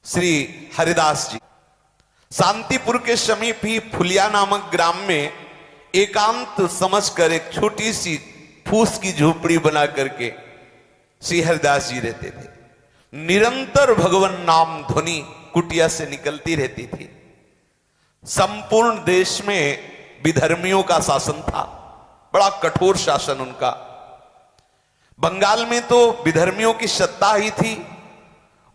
श्री हरिदास जी शांतिपुर के समीप ही फुलिया नामक ग्राम में एकांत समझकर एक छोटी सी फूस की झोपड़ी बना करके श्री हरिदास जी रहते थे। निरंतर भगवान नाम ध्वनि कुटिया से निकलती रहती थी। संपूर्ण देश में विधर्मियों का शासन था, बड़ा कठोर शासन उनका। बंगाल में तो विधर्मियों की सत्ता ही थी।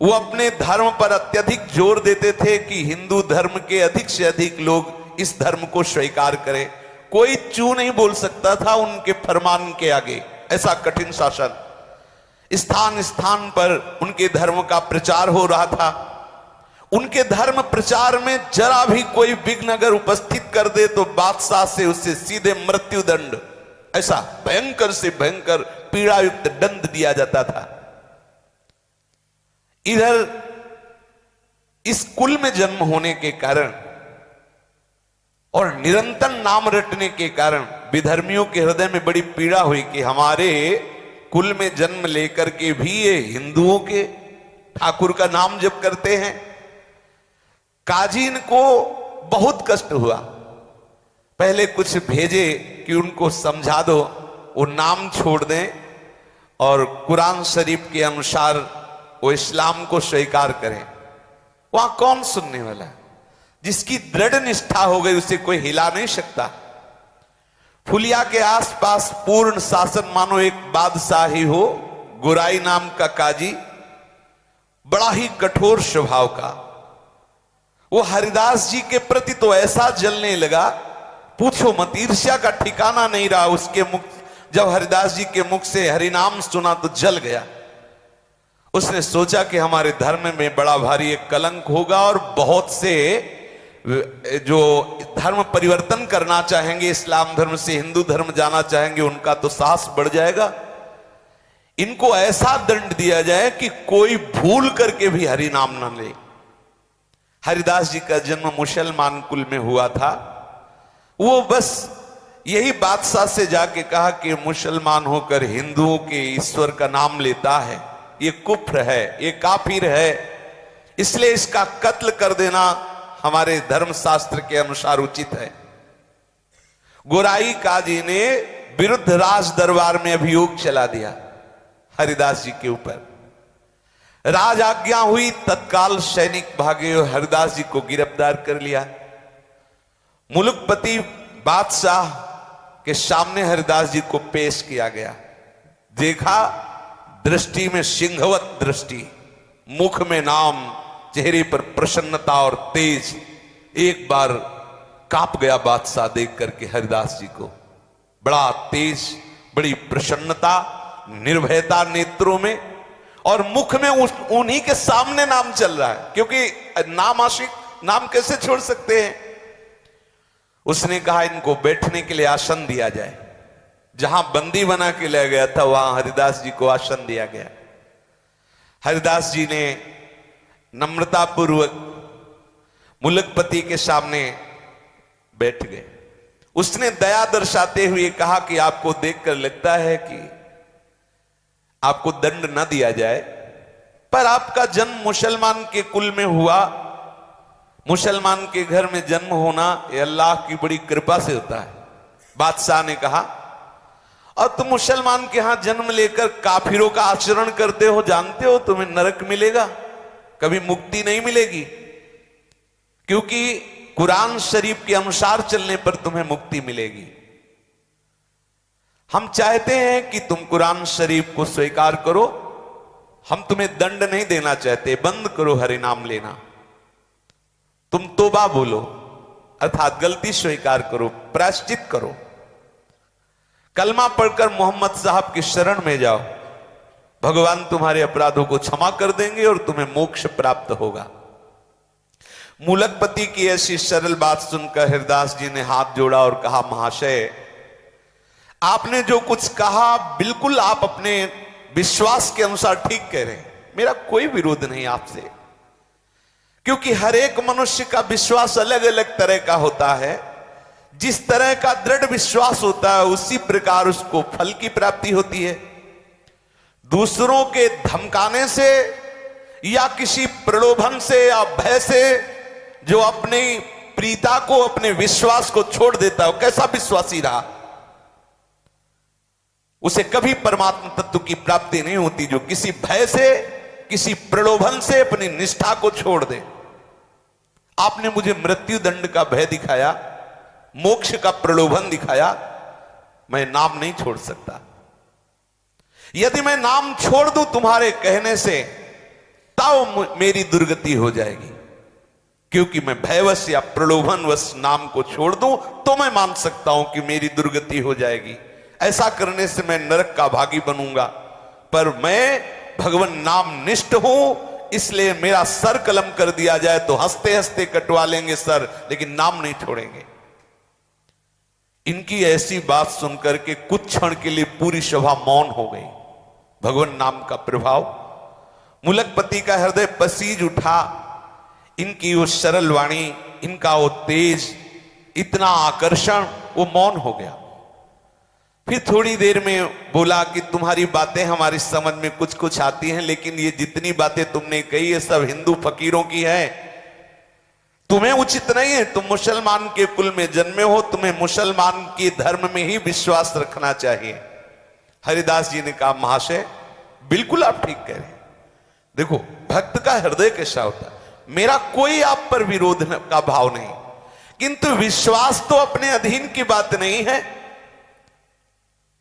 वो अपने धर्म पर अत्यधिक जोर देते थे कि हिंदू धर्म के अधिक से अधिक लोग इस धर्म को स्वीकार करें। कोई चू नहीं बोल सकता था उनके फरमान के आगे। ऐसा कठिन शासन, स्थान स्थान पर उनके धर्म का प्रचार हो रहा था। उनके धर्म प्रचार में जरा भी कोई विघ्न अगर उपस्थित कर दे तो बादशाह से उससे सीधे मृत्युदंड, ऐसा भयंकर से भयंकर पीड़ायुक्त दंड दिया जाता था। इधर इस कुल में जन्म होने के कारण और निरंतर नाम रटने के कारण विधर्मियों के हृदय में बड़ी पीड़ा हुई कि हमारे कुल में जन्म लेकर के भी ये हिंदुओं के ठाकुर का नाम जप करते हैं। काजी को बहुत कष्ट हुआ। पहले कुछ भेजे कि उनको समझा दो, वो नाम छोड़ दें और कुरान शरीफ के अनुसार वो इस्लाम को स्वीकार करें। वहां कौन सुनने वाला है? जिसकी दृढ़ निष्ठा हो गई उसे कोई हिला नहीं सकता। फुलिया के आसपास पूर्ण शासन मानो एक बादशाह ही हो। गुराई नाम का काजी, बड़ा ही कठोर स्वभाव का। वो हरिदास जी के प्रति तो ऐसा जलने लगा, पूछो मत, ईर्ष्या का ठिकाना नहीं रहा उसके मुख। जब हरिदास जी के मुख से हरिनाम सुना तो जल गया। उसने सोचा कि हमारे धर्म में बड़ा भारी एक कलंक होगा और बहुत से जो धर्म परिवर्तन करना चाहेंगे, इस्लाम धर्म से हिंदू धर्म जाना चाहेंगे, उनका तो साहस बढ़ जाएगा। इनको ऐसा दंड दिया जाए कि कोई भूल करके भी हरि नाम न ले। हरिदास जी का जन्म मुसलमान कुल में हुआ था। वो बस यही बादशाह से जाके कहा कि मुसलमान होकर हिंदुओं के ईश्वर का नाम लेता है, ये कुफ्र है, ये काफिर है, इसलिए इसका कत्ल कर देना हमारे धर्म शास्त्र के अनुसार उचित है। गोराई काजी ने विरुद्ध राज दरबार में अभियोग चला दिया हरिदास जी के ऊपर। राज आज्ञा हुई, तत्काल सैनिक भागे और हरिदास जी को गिरफ्तार कर लिया। मुलुकपति बादशाह के सामने हरिदास जी को पेश किया गया। देखा, दृष्टि में सिंहवत दृष्टि, मुख में नाम, चेहरे पर प्रसन्नता और तेज। एक बार कांप गया बादशाह देख करके हरिदास जी को। बड़ा तेज, बड़ी प्रसन्नता, निर्भयता नेत्रों में, और मुख में उन्हीं के सामने नाम चल रहा है, क्योंकि नाम आशिक नाम कैसे छोड़ सकते हैं। उसने कहा इनको बैठने के लिए आसन दिया जाए। जहां बंदी बना के ले गया था वहां हरिदास जी को आसन दिया गया। हरिदास जी ने नम्रतापूर्वक मुलकपति के सामने बैठ गए। उसने दया दर्शाते हुए कहा कि आपको देखकर लगता है कि आपको दंड न दिया जाए, पर आपका जन्म मुसलमान के कुल में हुआ। मुसलमान के घर में जन्म होना ये अल्लाह की बड़ी कृपा से होता है। बादशाह ने कहा, और तुम मुसलमान के यहां जन्म लेकर काफिरों का आचरण करते हो, जानते हो तुम्हें नरक मिलेगा, कभी मुक्ति नहीं मिलेगी, क्योंकि कुरान शरीफ के अनुसार चलने पर तुम्हें मुक्ति मिलेगी। हम चाहते हैं कि तुम कुरान शरीफ को स्वीकार करो, हम तुम्हें दंड नहीं देना चाहते। बंद करो हरि नाम लेना, तुम तौबा बोलो, अर्थात गलती स्वीकार करो, प्रायश्चित करो, कलमा पढ़कर मोहम्मद साहब की शरण में जाओ, भगवान तुम्हारे अपराधों को क्षमा कर देंगे और तुम्हें मोक्ष प्राप्त होगा। मुलकपति की ऐसी सरल बात सुनकर हरिदास जी ने हाथ जोड़ा और कहा, महाशय आपने जो कुछ कहा बिल्कुल आप अपने विश्वास के अनुसार ठीक कह रहे हैं, मेरा कोई विरोध नहीं आपसे, क्योंकि हर एक मनुष्य का विश्वास अलग अलग तरह का होता है। जिस तरह का दृढ़ विश्वास होता है उसी प्रकार उसको फल की प्राप्ति होती है। दूसरों के धमकाने से या किसी प्रलोभन से या भय से जो अपनी प्रीता को, अपने विश्वास को छोड़ देता है, कैसा विश्वासी रहा, उसे कभी परमात्मा तत्व की प्राप्ति नहीं होती। जो किसी भय से, किसी प्रलोभन से अपनी निष्ठा को छोड़ दे। आपने मुझे मृत्यु दंड का भय दिखाया, मोक्ष का प्रलोभन दिखाया, मैं नाम नहीं छोड़ सकता। यदि मैं नाम छोड़ दूं तुम्हारे कहने से, तब मेरी दुर्गति हो जाएगी। क्योंकि मैं भयवश या प्रलोभनवश नाम को छोड़ दूं तो मैं मान सकता हूं कि मेरी दुर्गति हो जाएगी। ऐसा करने से मैं नरक का भागी बनूंगा। पर मैं भगवान नाम निष्ठ हूं, इसलिए मेरा सर कलम कर दिया जाए तो हंसते हंसते कटवा लेंगे सर, लेकिन नाम नहीं छोड़ेंगे। इनकी ऐसी बात सुनकर के कुछ क्षण के लिए पूरी सभा मौन हो गई। भगवान नाम का प्रभाव, मुलकपति का हृदय पसीज उठा। इनकी वो सरल वाणी, इनका वो तेज, इतना आकर्षण, वो मौन हो गया। फिर थोड़ी देर में बोला कि तुम्हारी बातें हमारी समझ में कुछ कुछ आती हैं, लेकिन ये जितनी बातें तुमने कही ये सब हिंदू फकीरों की हैं। तुम्हें उचित नहीं है, तुम मुसलमान के कुल में जन्मे हो, तुम्हें मुसलमान के धर्म में ही विश्वास रखना चाहिए। हरिदास जी ने कहा, महाशय बिल्कुल आप ठीक कह रहे हैं। देखो भक्त का हृदय कैसा होता है, मेरा कोई आप पर विरोध का भाव नहीं, किंतु विश्वास तो अपने अधीन की बात नहीं है।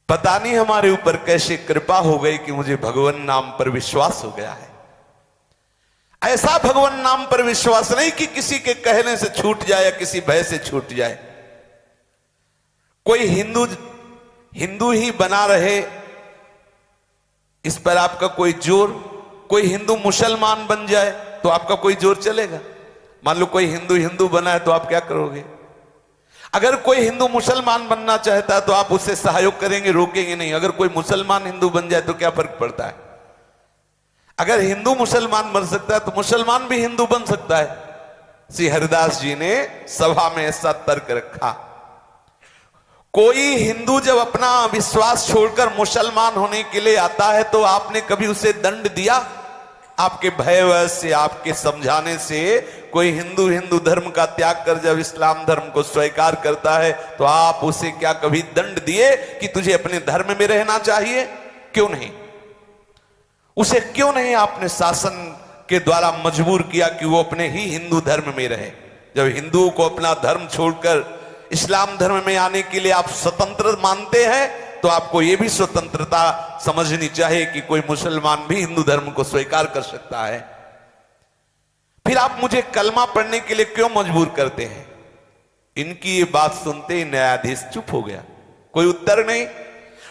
पता नहीं हमारे ऊपर कैसे कृपा हो गई कि मुझे भगवान नाम पर विश्वास हो गया है। ऐसा भगवान नाम पर विश्वास नहीं कि किसी के कहने से छूट जाए या किसी भय से छूट जाए। कोई हिंदू ही बना रहे, इस पर आपका कोई जोर, कोई हिंदू मुसलमान बन जाए तो आपका कोई जोर चलेगा। मान लो कोई हिंदू बना है तो आप क्या करोगे? अगर कोई हिंदू मुसलमान बनना चाहता है तो आप उससे सहयोग करेंगे, रोकेंगे नहीं। अगर कोई मुसलमान हिंदू बन जाए तो क्या फर्क पड़ता है? अगर हिंदू मुसलमान बन सकता है तो मुसलमान भी हिंदू बन सकता है। श्री हरिदास जी ने सभा में ऐसा तर्क रखा। कोई हिंदू जब अपना विश्वास छोड़कर मुसलमान होने के लिए आता है तो आपने कभी उसे दंड दिया? आपके भयवश से, आपके समझाने से कोई हिंदू धर्म का त्याग कर जब इस्लाम धर्म को स्वीकार करता है तो आप उसे क्या कभी दंड दिए कि तुझे अपने धर्म में रहना चाहिए? क्यों नहीं? उसे क्यों नहीं आपने शासन के द्वारा मजबूर किया कि वो अपने ही हिंदू धर्म में रहे? जब हिंदुओं को अपना धर्म छोड़कर इस्लाम धर्म में आने के लिए आप स्वतंत्र मानते हैं तो आपको यह भी स्वतंत्रता समझनी चाहिए कि कोई मुसलमान भी हिंदू धर्म को स्वीकार कर सकता है। फिर आप मुझे कलमा पढ़ने के लिए क्यों मजबूर करते हैं? इनकी ये बात सुनते ही न्यायाधीश चुप हो गया, कोई उत्तर नहीं।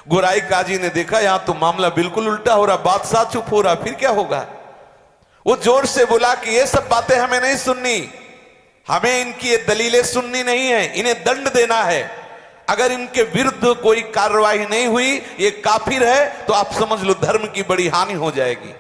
गोराई काजी ने देखा यहां तो मामला बिल्कुल उल्टा हो रहा, बादशाह चुप हो रहा, फिर क्या होगा? वो जोर से बोला कि ये सब बातें हमें नहीं सुननी, हमें इनकी ये दलीलें सुननी नहीं है, इन्हें दंड देना है। अगर इनके विरुद्ध कोई कार्रवाई नहीं हुई, ये काफिर है, तो आप समझ लो धर्म की बड़ी हानि हो जाएगी।